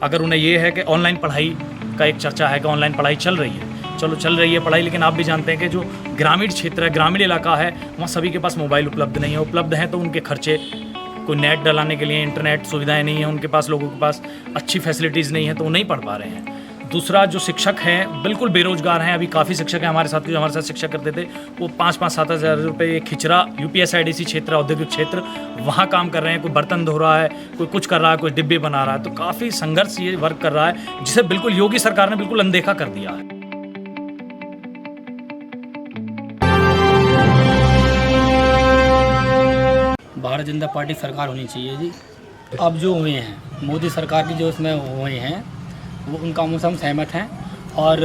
अगर उन्हें ये है कि ऑनलाइन पढ़ाई का एक चर्चा है कि ऑनलाइन पढ़ाई चल रही है, चलो चल रही है पढ़ाई, लेकिन आप भी जानते हैं कि जो ग्रामीण क्षेत्र है, ग्रामीण इलाका है, वहाँ सभी के पास मोबाइल उपलब्ध नहीं है। उपलब्ध हैं तो उनके खर्चे, कोई नेट डलाने के लिए इंटरनेट सुविधाएं नहीं है उनके पास, लोगों के पास अच्छी फैसिलिटीज़ नहीं है, तो वो नहीं पढ़ पा रहे हैं। दूसरा, जो शिक्षक हैं बिल्कुल बेरोजगार हैं। अभी काफ़ी शिक्षक हैं हमारे साथ जो हमारे साथ शिक्षा करते थे, वो 5-5, 7 हज़ार रुपये खिचरा UPSIDC क्षेत्र, औद्योगिक क्षेत्र, वहाँ काम कर रहे हैं। कोई बर्तन धो रहा है, कोई कुछ कर रहा है, कोई डिब्बे बना रहा है। तो काफ़ी संघर्ष ये वर्क कर रहा है, जिसे बिल्कुल योगी सरकार ने बिल्कुल अनदेखा कर दिया है। भारतीय जनता पार्टी सरकार होनी चाहिए जी। अब जो हुए हैं मोदी सरकार की जो उसमें हुए हैं वो उनका मुझसे हम सहमत हैं। और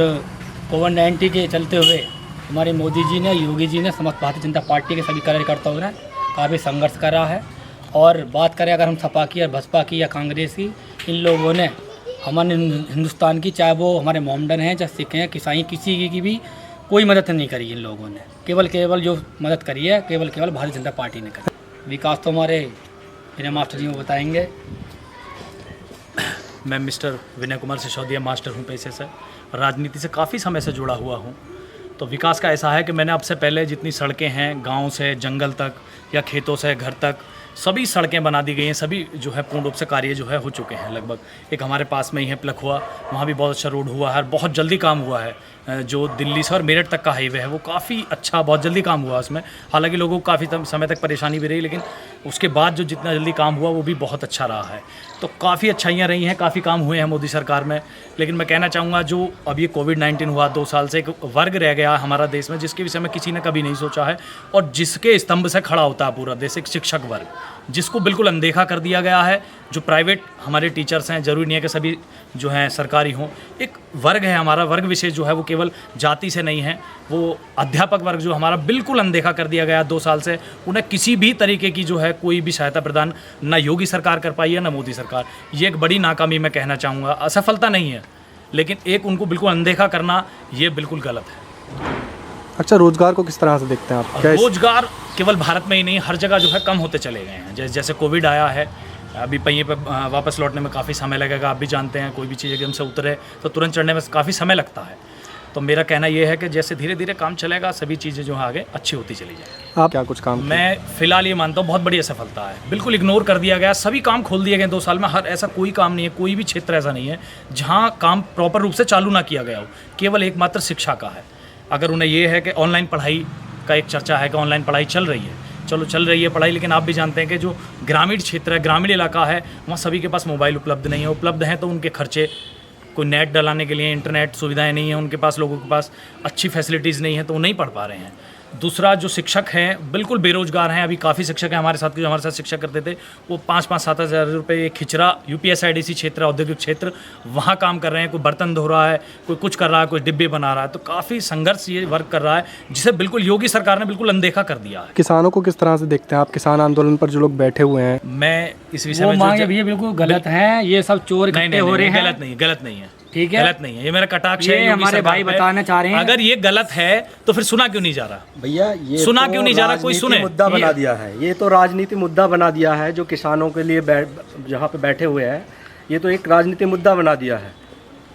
कोविड-19 के चलते हुए हमारे मोदी जी ने, योगी जी ने, समस्त भारतीय जनता पार्टी के सभी कार्यकर्ताओं ने काफ़ी संघर्ष करा है। और बात करें अगर हम सपा की या बसपा की या कांग्रेस की, इन लोगों ने हमारे हिंदुस्तान की, चाहे वो हमारे मोमडन हैं, चाहे सिख हैं, ईसाई, किसी की भी कोई मदद नहीं करी इन लोगों ने। केवल जो मदद करी है केवल भारतीय जनता पार्टी ने करी। विकास तो हमारे विनय मास्टर जी को बताएंगे। मैं मिस्टर विनय कुमार सिसोदिया मास्टर हूँ पेशे से, राजनीति से काफ़ी समय से जुड़ा हुआ हूँ। तो विकास का ऐसा है कि मैंने अब से पहले जितनी सड़कें हैं, गांव से जंगल तक या खेतों से घर तक, सभी सड़कें बना दी गई हैं। सभी जो है पूर्ण रूप से कार्य जो है हो चुके हैं लगभग। एक हमारे पास में ही है प्लखुआ, वहाँ भी बहुत अच्छा रोड हुआ है, बहुत जल्दी काम हुआ है। जो दिल्ली से और मेरठ तक का हाईवे है वो काफ़ी अच्छा, बहुत जल्दी काम हुआ उसमें। हालांकि लोगों को काफ़ी समय तक परेशानी भी रही, लेकिन उसके बाद जो जितना जल्दी काम हुआ वो भी बहुत अच्छा रहा है। तो काफ़ी अच्छाइयाँ रही हैं, काफ़ी काम हुए हैं मोदी सरकार में। लेकिन मैं कहना चाहूँगा, जो अब ये कोविड-19 हुआ 2 साल से, एक वर्ग रह गया हमारा देश में जिसके विषय में किसी ने कभी नहीं सोचा है, और जिसके स्तंभ से खड़ा होता है पूरा देश, एक शिक्षक वर्ग, जिसको बिल्कुल अनदेखा कर दिया गया है। जो प्राइवेट हमारे टीचर्स हैं, ज़रूरी नहीं है कि सभी जो हैं सरकारी हों, एक वर्ग है हमारा, वर्ग विशेष जो है वो केवल जाति से नहीं है, वो अध्यापक वर्ग जो हमारा बिल्कुल अनदेखा कर दिया गया 2 साल से। उन्हें किसी भी तरीके की जो है कोई भी सहायता प्रदान ना योगी सरकार कर पाई है ना मोदी सरकार। ये एक बड़ी नाकामी मैं कहना चाहूँगा, असफलता नहीं है, लेकिन एक उनको बिल्कुल अनदेखा करना ये बिल्कुल गलत है। अच्छा, रोजगार को किस तरह से देखते हैं आप? रोजगार केवल भारत में ही नहीं, हर जगह जो है कम होते चले गए हैं। जैसे कोविड आया है, अभी पहिए पे वापस लौटने में काफ़ी समय लगेगा। आप भी जानते हैं, कोई भी चीज़ एकदम से उतरे तो तुरंत चढ़ने में काफ़ी समय लगता है। तो मेरा कहना यह है कि जैसे धीरे धीरे काम चलेगा, सभी चीज़ें जो है आगे अच्छी होती चली जाए। आप क्या कुछ काम? मैं फिलहाल ये मानता हूँ बहुत बड़ी असफलता है, बिल्कुल इग्नोर कर दिया गया। सभी काम खोल दिए गए 2 साल में। हर ऐसा कोई काम नहीं है, कोई भी क्षेत्र ऐसा नहीं है जहाँ काम प्रॉपर रूप से चालू ना किया गया हो। केवल एकमात्र शिक्षा का है। अगर उन्हें ये है कि ऑनलाइन पढ़ाई का एक चर्चा है कि ऑनलाइन पढ़ाई चल रही है, चलो चल रही है पढ़ाई, लेकिन आप भी जानते हैं कि जो ग्रामीण क्षेत्र है, ग्रामीण इलाका है, वहाँ सभी के पास मोबाइल उपलब्ध नहीं है। उपलब्ध हैं तो उनके खर्चे, कोई नेट डलाने के लिए इंटरनेट सुविधाएं नहीं है उनके पास, लोगों के पास अच्छी फैसिलिटीज़ नहीं है, तो वो नहीं पढ़ पा रहे हैं। दूसरा, जो शिक्षक हैं बिल्कुल बेरोजगार हैं। अभी काफ़ी शिक्षक हैं हमारे साथ जो हमारे साथ शिक्षा करते थे, वो 5-5, 7 हज़ार रुपये खिचरा UPSIDC क्षेत्र, औद्योगिक क्षेत्र, वहाँ काम कर रहे हैं। कोई बर्तन धो रहा है, कोई कुछ कर रहा है, कोई डिब्बे बना रहा है। तो काफ़ी संघर्ष ये वर्क कर रहा है, जिसे बिल्कुल योगी सरकार ने बिल्कुल अनदेखा कर दिया है। किसानों को किस तरह से देखते हैं आप? किसान आंदोलन पर जो लोग बैठे हुए हैं, मैं इस विषय में ये बिल्कुल गलत है। ये सब चोर इकट्ठे हो रहे हैं। गलत नहीं है, ठीक है, गलत नहीं है। ये मेरा कटाक्ष है, ये हमारे भाई बताना चाह रहे हैं। अगर ये गलत है तो फिर सुना क्यों नहीं जा रहा? भैया, ये सुना तो क्यों नहीं जा रहा? कोई सुने। मुद्दा बना दिया है, ये तो राजनीति मुद्दा बना दिया है। जो किसानों के लिए जहाँ पे बैठे हुए हैं, ये तो एक राजनीति मुद्दा बना दिया है।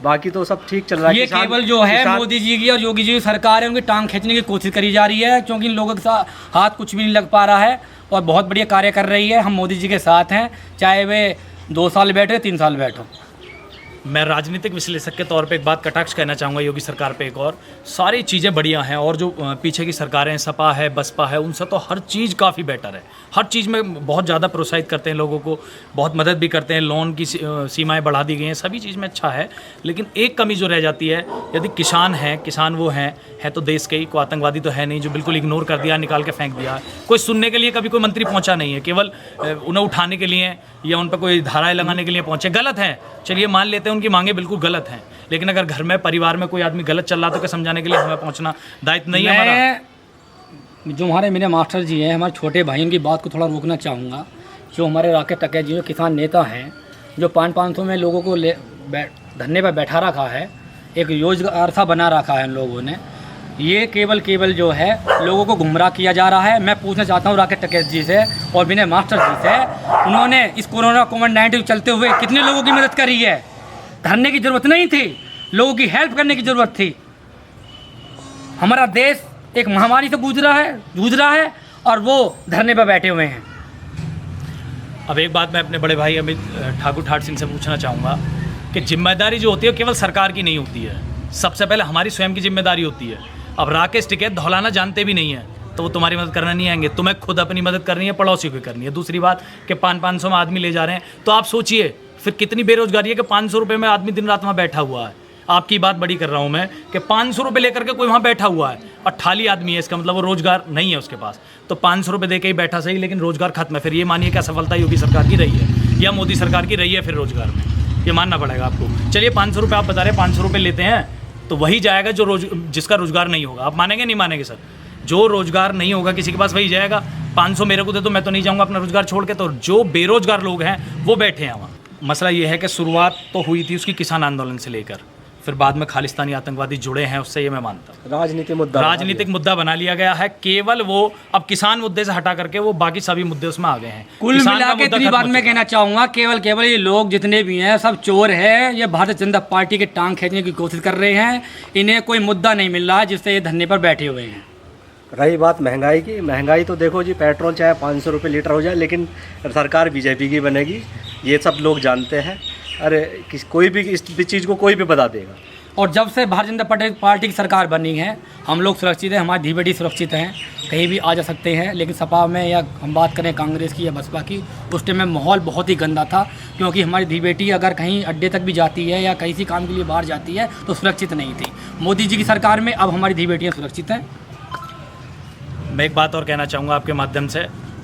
बाकी तो सब ठीक चल रहा है। ये केवल जो है मोदी जी की और योगी जी की सरकार है, उनकी टांग खींचने की कोशिश करी जा रही है, क्योंकि इन लोगों के साथ हाथ कुछ भी नहीं लग पा रहा है और बहुत बढ़िया कार्य कर रही है। हम मोदी जी के साथ हैं, चाहे वे 2 साल बैठे, 3 साल बैठो। मैं राजनीतिक विश्लेषक के तौर पे एक बात कटाक्ष कहना चाहूँगा योगी सरकार पे। एक और सारी चीज़ें बढ़िया हैं, और जो पीछे की सरकारें, सपा है, बसपा है, उनसे तो हर चीज़ काफ़ी बेटर है। हर चीज़ में बहुत ज़्यादा प्रोत्साहित करते हैं लोगों को, बहुत मदद भी करते हैं, लोन की सीमाएं बढ़ा दी गई हैं, सभी चीज़ में अच्छा है। लेकिन एक कमी जो रह जाती है, यदि किसान हैं, किसान वो हैं तो देश के ही, कोई आतंकवादी तो है नहीं जो बिल्कुल इग्नोर कर दिया, निकाल के फेंक दिया। कोई सुनने के लिए कभी कोई मंत्री पहुँचा नहीं है, केवल उन्हें उठाने के लिए या उन पर कोई धाराएँ लगाने के लिए पहुँचे। गलत है, चलिए मान लेते हैं उनकी मांगे बिल्कुल गलत हैं, लेकिन अगर घर में परिवार में कोई आदमी गलत चल रहा तो क्या समझाने के लिए हमें पहुंचना दायित्व नहीं है हमारा? जो हमारे मेरे मास्टर जी हैं, हमारे छोटे भाइयों की बात को थोड़ा रोकना चाहूँगा। जो हमारे राकेश टकैत जी, जो किसान नेता हैं, जो 500 में लोगों को धरने पर बैठा रखा है, एक रोजगार सा बना रखा है इन लोगों ने। ये केवल जो है लोगों को गुमराह किया जा रहा है। मैं पूछना चाहता हूँ राकेश टकैत जी से और विनय मास्टर जी से, उन्होंने इस कोविड-19 चलते हुए कितने लोगों की मदद करी है? धरने की ज़रूरत नहीं थी, लोगों की हेल्प करने की ज़रूरत थी। हमारा देश एक महामारी से जूझ रहा है और वो धरने पर बैठे हुए हैं। अब एक बात मैं अपने बड़े भाई अमित ठाकुर ठाट सिंह से पूछना चाहूँगा कि जिम्मेदारी जो होती है केवल सरकार की नहीं होती है, सबसे पहले हमारी स्वयं की जिम्मेदारी होती है। अब राकेश टिकैत धौलाना जानते भी नहीं है तो वो तुम्हारी मदद करना नहीं आएंगे, तुम्हें खुद अपनी मदद करनी है, पड़ोसी को करनी है। दूसरी बात कि 500 में आदमी ले जा रहे हैं, तो आप सोचिए फिर कितनी बेरोजगारी है कि 500 रुपये में आदमी दिन रात वहाँ बैठा हुआ है। आपकी बात बड़ी कर रहा हूँ मैं कि 500 रुपये लेकर के कोई वहाँ बैठा हुआ है और थाली आदमी है, इसका मतलब वो रोजगार नहीं है उसके पास, तो 500 रुपये दे के ही बैठा सही, लेकिन रोजगार खत्म है। फिर ये मानिए क्या सफलता योगी सरकार की रही है या मोदी सरकार की रही है फिर रोजगार में, ये मानना पड़ेगा आपको। चलिए 500 रुपये आप बता रहे हैं, 500 रुपये लेते हैं तो वही जाएगा जो जिसका रोजगार नहीं होगा। आप मानेंगे नहीं मानेंगे सर? जो रोजगार नहीं होगा किसी के पास वही जाएगा। 500 मेरे को दे तो मैं तो नहीं जाऊँगा अपना रोजगार छोड़ के, तो जो बेरोजगार लोग हैं वो बैठे हैं वहाँ। मसला ये है कि शुरुआत तो हुई थी उसकी किसान आंदोलन से लेकर, फिर बाद में खालिस्तानी आतंकवादी जुड़े हैं उससे, ये मैं मानता हूँ। राजनीतिक मुद्दा बना लिया गया है केवल वो, अब किसान मुद्दे से हटा करके वो बाकी सभी मुद्दे उसमें आ गए हैं। कुल मिला के इतनी बात मैं कहना चाहूँगा, केवल ये लोग जितने भी हैं सब चोर है, ये भारतीय जनता पार्टी के टांग खींचने की कोशिश कर रहे हैं। इन्हें कोई मुद्दा नहीं मिल रहा है जिससे ये धरने पर बैठे हुए हैं। रही बात महंगाई की, महंगाई तो देखो जी, पेट्रोल चाहे 500 रुपये लीटर हो जाए लेकिन सरकार बीजेपी की बनेगी, ये सब लोग जानते हैं। अरे कोई भी इस चीज़ को कोई भी बता देगा। और जब से भारतीय जनता पार्टी की सरकार बनी है हम लोग सुरक्षित हैं, हमारी धी बेटी सुरक्षित हैं, कहीं भी आ जा सकते हैं। लेकिन सपा में या हम बात करें कांग्रेस की या बसपा की, उस टाइम में माहौल बहुत ही गंदा था, क्योंकि हमारी धी बेटी अगर कहीं अड्डे तक भी जाती है या किसी काम के लिए बाहर जाती है तो सुरक्षित नहीं थी। मोदी जी की सरकार में अब हमारी धी बेटियाँ सुरक्षित हैं। मैं एक बात और कहना चाहूँगा आपके माध्यम से,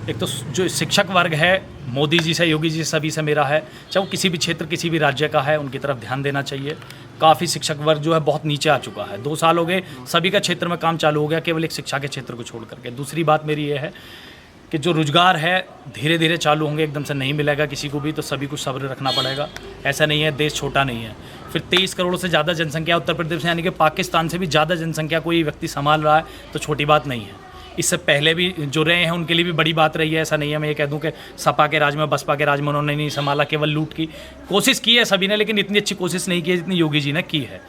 एक तो जो शिक्षक वर्ग है मोदी जी से, योगी जी से, सभी से मेरा है, चाहे वो किसी भी क्षेत्र किसी भी राज्य का है, उनकी तरफ ध्यान देना चाहिए। काफ़ी शिक्षक वर्ग जो है बहुत नीचे आ चुका है। 2 साल हो गए, सभी का क्षेत्र में काम चालू हो गया, केवल एक शिक्षा के क्षेत्र को छोड़ करके। दूसरी बात मेरी ये है कि जो रोजगार है धीरे धीरे चालू होंगे, एकदम से नहीं मिलेगा किसी को भी, तो सभी को सब्र रखना पड़ेगा। ऐसा नहीं है, देश छोटा नहीं है। फिर 23 करोड़ से ज़्यादा जनसंख्या उत्तर प्रदेश में, यानी कि पाकिस्तान से भी ज़्यादा जनसंख्या कोई व्यक्ति संभाल रहा है, तो छोटी बात नहीं है। इससे पहले भी जो रहे हैं उनके लिए भी बड़ी बात रही है। ऐसा नहीं है मैं ये कह दूं कि सपा के राज में, बसपा के राज में उन्होंने नहीं संभाला, केवल लूट की कोशिश की है सभी ने, लेकिन इतनी अच्छी कोशिश नहीं की है जितनी योगी जी ने की है।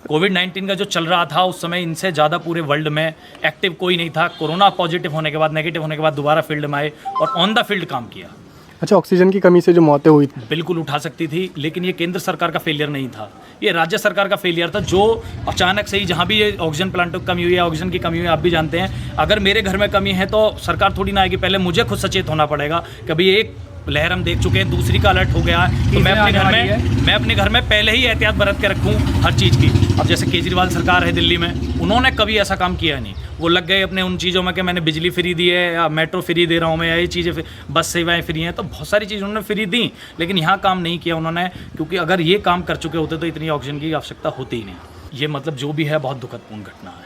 कोविड-19 का जो चल रहा था उस समय इनसे ज़्यादा पूरे वर्ल्ड में एक्टिव कोई नहीं था। कोरोना पॉजिटिव होने के बाद, नेगेटिव होने के बाद दोबारा फील्ड में आए और ऑन द फील्ड काम किया। अच्छा, ऑक्सीजन की कमी से जो मौतें हुई थी, बिल्कुल उठा सकती थी, लेकिन ये केंद्र सरकार का फेलियर नहीं था, ये राज्य सरकार का फेलियर था, जो अचानक से ही जहाँ भी ये ऑक्सीजन प्लांट की कमी हुई है, ऑक्सीजन की कमी हुई है, आप भी जानते हैं। अगर मेरे घर में कमी है तो सरकार थोड़ी ना आएगी, पहले मुझे खुद सचेत होना पड़ेगा। कभी एक लहर हम देख चुके हैं, दूसरी का अलर्ट हो गया है, तो मैं अपने घर में पहले ही एहतियात बरत के रखूँ हर चीज़ की। अब जैसे केजरीवाल सरकार है दिल्ली में, उन्होंने कभी ऐसा काम किया नहीं। वो लग गए अपने उन चीज़ों में कि मैंने बिजली फ्री दी है या मेट्रो फ्री दे रहा हूँ मैं, या ये चीज़ें बस सेवाएं फ्री हैं, तो बहुत सारी चीज़ उन्होंने फ्री दी, लेकिन यहाँ काम नहीं किया उन्होंने, क्योंकि अगर ये काम कर चुके होते तो इतनी ऑक्सीजन की आवश्यकता होती ही नहीं। ये मतलब जो भी है बहुत दुखदपूर्ण घटना है,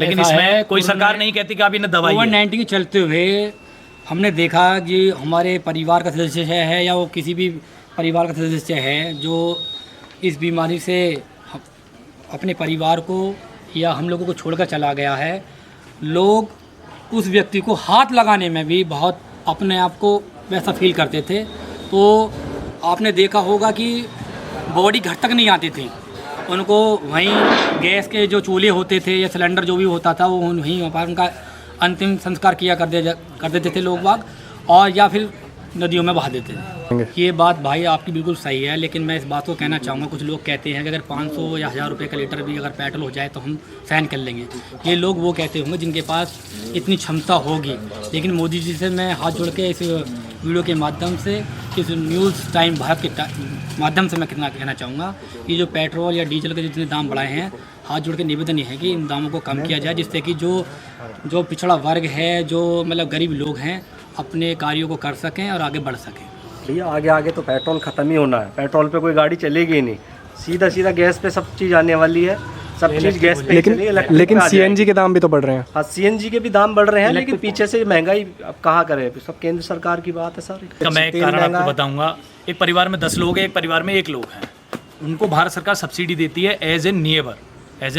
लेकिन इसमें कोई सरकार नहीं कहती कि आप इन्हें दवाई। कोविड-19 के चलते हुए हमने देखा कि हमारे परिवार का सदस्य है या वो किसी भी परिवार का सदस्य है जो इस बीमारी से अपने परिवार को या हम लोगों को छोड़कर चला गया है, लोग उस व्यक्ति को हाथ लगाने में भी बहुत अपने आप को वैसा फील करते थे। तो आपने देखा होगा कि बॉडी घर तक नहीं आती थी, उनको वहीं गैस के जो चूल्हे होते थे या सिलेंडर जो भी होता था वो वहीं वहाँ पर उनका अंतिम संस्कार किया कर देते थे लोग बाग, और या फिर नदियों में बहा देते थे। ये बात भाई आपकी बिल्कुल सही है, लेकिन मैं इस बात को कहना चाहूँगा, कुछ लोग कहते हैं कि अगर 500 या 1000 रुपये का लीटर भी अगर पेट्रोल हो जाए तो हम सहन कर लेंगे। ये लोग वो कहते होंगे जिनके पास इतनी क्षमता होगी। लेकिन मोदी जी से मैं हाथ जोड़ के इस वीडियो के माध्यम से, इस न्यूज़ टाइम भारत के माध्यम से मैं कितना कहना चाहूँगा कि जो पेट्रोल या डीजल के जितने दाम बढ़ाए हैं, हाथ जोड़ के निवेदन ये है कि इन दामों को कम किया जाए, जिससे कि जो पिछड़ा वर्ग है, जो मतलब गरीब लोग हैं, अपने कार्यों को कर सकें और आगे बढ़ सकें। भैया आगे आगे तो पेट्रोल ख़त्म ही होना है, पेट्रोल पे कोई गाड़ी चलेगी ही नहीं, सीधा सीधा गैस पे सब चीज़ आने वाली है, सब चीज़ गैस पे लेकिन सीएनजी के दाम भी तो बढ़ रहे हैं। हाँ, सीएनजी के भी दाम बढ़ रहे हैं, लेकिन पीछे से महंगाई अब कहाँ करे, सब केंद्र सरकार की बात है सर। मैं एक कारण आपको बताऊंगा। एक परिवार में 10 लोग हैं, एक परिवार में 1 लोग हैं, उनको भारत सरकार सब्सिडी देती है एज ए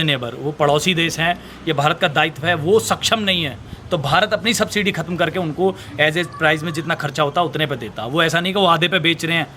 नेबर। वो पड़ोसी देश हैं, ये भारत का दायित्व है, वो सक्षम नहीं है तो भारत अपनी सब्सिडी खत्म करके उनको एज ए प्राइस में जितना खर्चा होता है उतने पे देता। वो ऐसा नहीं कि वो आधे पे बेच रहे हैं,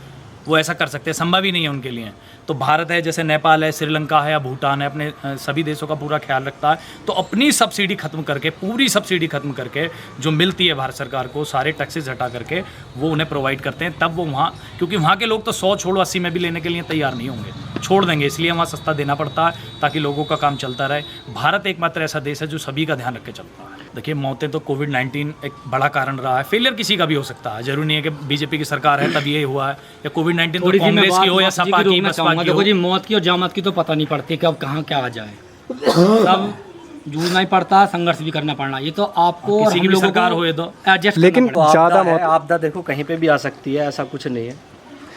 वो ऐसा कर सकते हैं, संभव ही नहीं है उनके लिए। तो भारत है, जैसे नेपाल है, श्रीलंका है या भूटान है, अपने सभी देशों का पूरा ख्याल रखता है। तो अपनी सब्सिडी खत्म करके, पूरी सब्सिडी खत्म करके जो मिलती है भारत सरकार को, सारे टैक्सेस हटा करके वो उन्हें प्रोवाइड करते हैं। तब वो वहाँ, क्योंकि वहाँ के लोग तो 100 छोड़ो 80 में भी लेने के लिए तैयार नहीं होंगे, छोड़ देंगे, इसलिए वहाँ सस्ता देना पड़ता है ताकि लोगों का काम चलता रहे। भारत एकमात्र ऐसा देश है जो सभी का ध्यान रख के चलता है। देखिए, मौतें तो कोविड-19 एक बड़ा कारण रहा है। फेलियर किसी का भी हो सकता है, जरूरी नहीं है कि बीजेपी की सरकार है तब ये हुआ है, या कोविड-19 तो कांग्रेस की हो या सपा की, बसपा की हो। जी, मौत की और जामत की तो पता नहीं पड़ती कब कहाँ क्या आ जाए। सब जूझना ही पड़ता, संघर्ष भी करना पड़ना, ये तो आपको और किसी की हम भी लोगों सरकार को हो ये तो। एडजस्ट लेकिन करना पड़ता। ज़्यादा आपदा है, मौत आपदा देखो कहीं पे भी आ सकती है, ऐसा कुछ नहीं है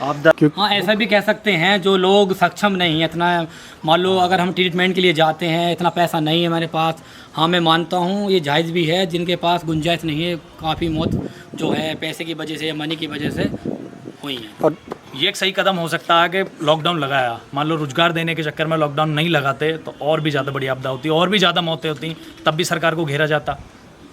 आपदा। हाँ, ऐसा भी कह सकते हैं जो लोग सक्षम नहीं है इतना, मान लो अगर हम ट्रीटमेंट के लिए जाते हैं, इतना पैसा नहीं है हमारे पास, हाँ मैं मानता हूँ ये जायज़ भी है, जिनके पास गुंजाइश नहीं है, काफ़ी मौत जो है पैसे की वजह से या मनी की वजह से हुई है। और ये एक सही कदम हो सकता है कि लॉकडाउन लगाया, मान लो रोजगार देने के चक्कर में लॉकडाउन नहीं लगाते तो और भी ज़्यादा बड़ी आपदा होती, और भी ज़्यादा मौतें होती, तब भी सरकार को घेरा जाता,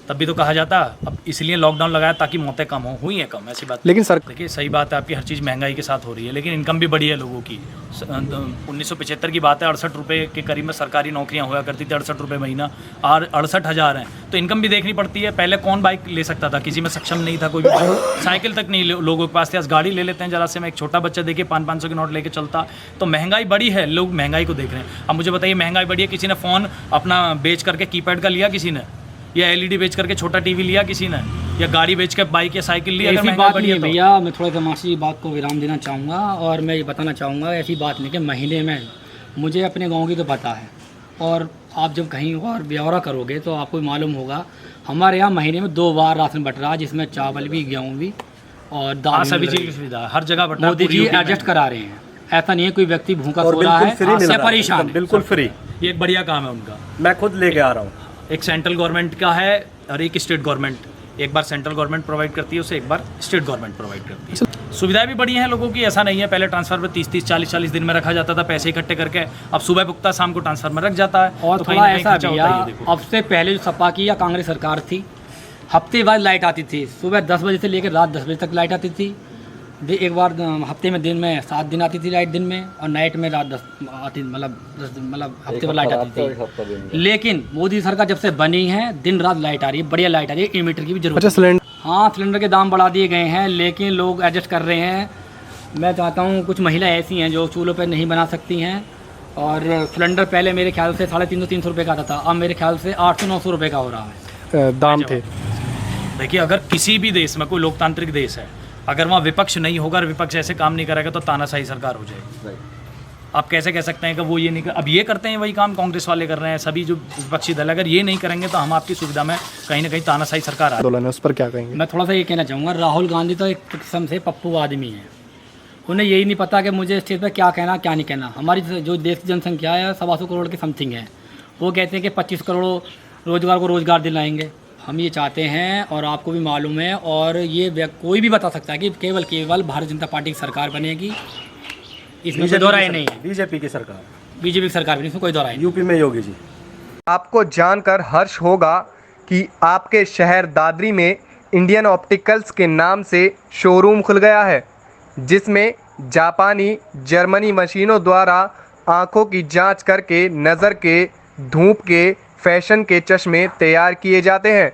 तब भी तो कहा जाता। अब इसलिए लॉकडाउन लगाया ताकि मौतें कम हो, हुई हैं कम, ऐसी बात। लेकिन सर देखिए, सही बात है आपकी, हर चीज़ महंगाई के साथ हो रही है, लेकिन इनकम भी बढ़ी है लोगों की। 1975 की बात है, 68 रुपये के करीब में सरकारी नौकरियां हुआ करती थी, 68 रुपये महीना, और 68,000 हैं। तो इनकम भी देखनी पड़ती है। पहले कौन बाइक ले सकता था, किसी में सक्षम नहीं था, कोई भी साइकिल तक नहीं लोगों के पास थे। आज गाड़ी ले लेते हैं जरा से, में एक छोटा बच्चा देखिए 500-500 के नोट लेके चलता। तो महंगाई बढ़ी है, लोग महंगाई को देख रहे हैं। अब मुझे बताइए, महंगाई बढ़ी है, किसी ने फ़ोन अपना बेच करके कीपैड का लिया किसी ने, या एलईडी बेच करके छोटा टीवी लिया किसी ने, या गाड़ी बेच के बाइक या साइकिल लिया? ऐसी बात नहीं है भैया, मैं थोड़ा तमाशी बात को विराम देना चाहूँगा और मैं ये बताना चाहूँगा, ऐसी बात नहीं कि महीने में, मुझे अपने गांव की तो पता है, और आप जब कहीं और ब्यौरा करोगे तो आपको मालूम होगा, हमारे यहाँ महीने में 2 बार राशन बट रहा है, जिसमें चावल भी, गेहूँ भी और दाल, सभी चीज़ की सुविधा हर जगह बट रहा है। मोदी जी एडजस्ट करा रहे हैं, ऐसा नहीं है कोई व्यक्ति भूखा सो रहा है या परेशान है। बिल्कुल फ्री, ये एक बढ़िया काम है उनका। मैं खुद लेके आ रहा हूँ। एक सेंट्रल गवर्नमेंट का है और एक स्टेट गवर्नमेंट, एक बार सेंट्रल गवर्नमेंट प्रोवाइड करती है उसे, एक बार स्टेट गवर्नमेंट प्रोवाइड करती है। सुविधाएं भी बढ़ी हैं लोगों की, ऐसा नहीं है पहले ट्रांसफर में 30-30, 40-40 दिन में रखा जाता था पैसे इकट्ठे करके, अब सुबह पुख्ता शाम को ट्रांसफर में रख जाता है। और तो थोड़ा कहीं ऐसा खर्चा भैया, होता ही है, देखो। अब से पहले जो सपा की या कांग्रेस सरकार थी, हफ्ते बाद लाइट आती थी, सुबह 10 बजे से लेकर रात 10 बजे तक लाइट आती थी। एक बार हफ्ते में दिन में 7 दिन आती थी लाइट दिन में, और नाइट में रात 10 आती, मतलब हफ्ते भर लाइट आती थी। लेकिन मोदी सरकार जब से बनी है, दिन रात लाइट आ रही है, बढ़िया लाइट आ रही है, इन्वर्टर की भी जरूरत अच्छा सिलेंडर, हाँ, सिलेंडर के दाम बढ़ा दिए गए हैं, लेकिन लोग एडजस्ट कर रहे हैं। मैं चाहता हूँ, कुछ महिलाएं ऐसी हैं जो चूल्हों पर नहीं बना सकती हैं, और सिलेंडर पहले मेरे ख्याल से 350-300 रुपये का आता था, अब मेरे ख्याल से 800-900 रुपये का हो रहा है। दाम थे। देखिए, अगर किसी भी देश में, कोई लोकतांत्रिक देश है, अगर वहाँ विपक्ष नहीं होगा और विपक्ष ऐसे काम नहीं करेगा तो तानाशाही सरकार हो जाएगी। आप कैसे कह सकते हैं कि वो ये नहीं कर, अब ये करते हैं वही काम कांग्रेस वाले कर रहे हैं, सभी जो विपक्षी दल, अगर ये नहीं करेंगे तो हम आपकी सुविधा में कहीं ना कहीं तानाशाही सरकार आ आंदोलन है, उस पर क्या कहेंगे? मैं थोड़ा सा ये कहना चाहूँगा, राहुल गांधी तो एक किस्म से पप्पू आदमी है, उन्हें यही नहीं पता कि मुझे इस चीज़ पर क्या कहना क्या नहीं कहना। हमारी जो देश की जनसंख्या है 125 करोड़ की समथिंग है, वो कहते हैं कि 25 करोड़ रोजगार को रोज़गार दिलाएंगे। हम ये चाहते हैं, और आपको भी मालूम है, और ये कोई भी बता सकता है कि केवल भारतीय जनता पार्टी की सरकार बनेगी, इसमें कोई दोहराई नहीं है। बीजेपी की सरकार, बीजेपी की सरकार भी नहीं, इसमें कोई दोहराई नहीं। यूपी में योगी जी। आपको जानकर हर्ष होगा कि आपके शहर दादरी में इंडियन ऑप्टिकल्स के नाम से शोरूम खुल गया है, जिसमें जापानी जर्मनी मशीनों द्वारा आंखों की जांच करके नज़र के, धूप के, फैशन के चश्मे तैयार किए जाते हैं,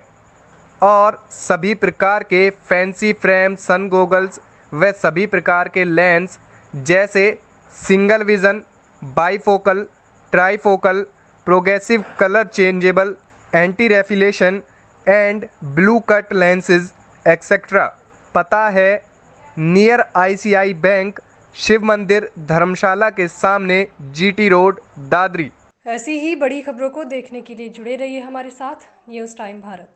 और सभी प्रकार के फैंसी फ्रेम, सन गॉगल्स व सभी प्रकार के लेंस जैसे single vision, bifocal, trifocal, progressive colour changeable, anti reflection and blue cut lenses etcetera. पता है नियर ICI बैंक, शिव मंदिर, धर्मशाला के सामने, GT रोड, दादरी। ऐसी ही बड़ी खबरों को देखने के लिए जुड़े रहिए हमारे साथ न्यूज़ टाइम भारत।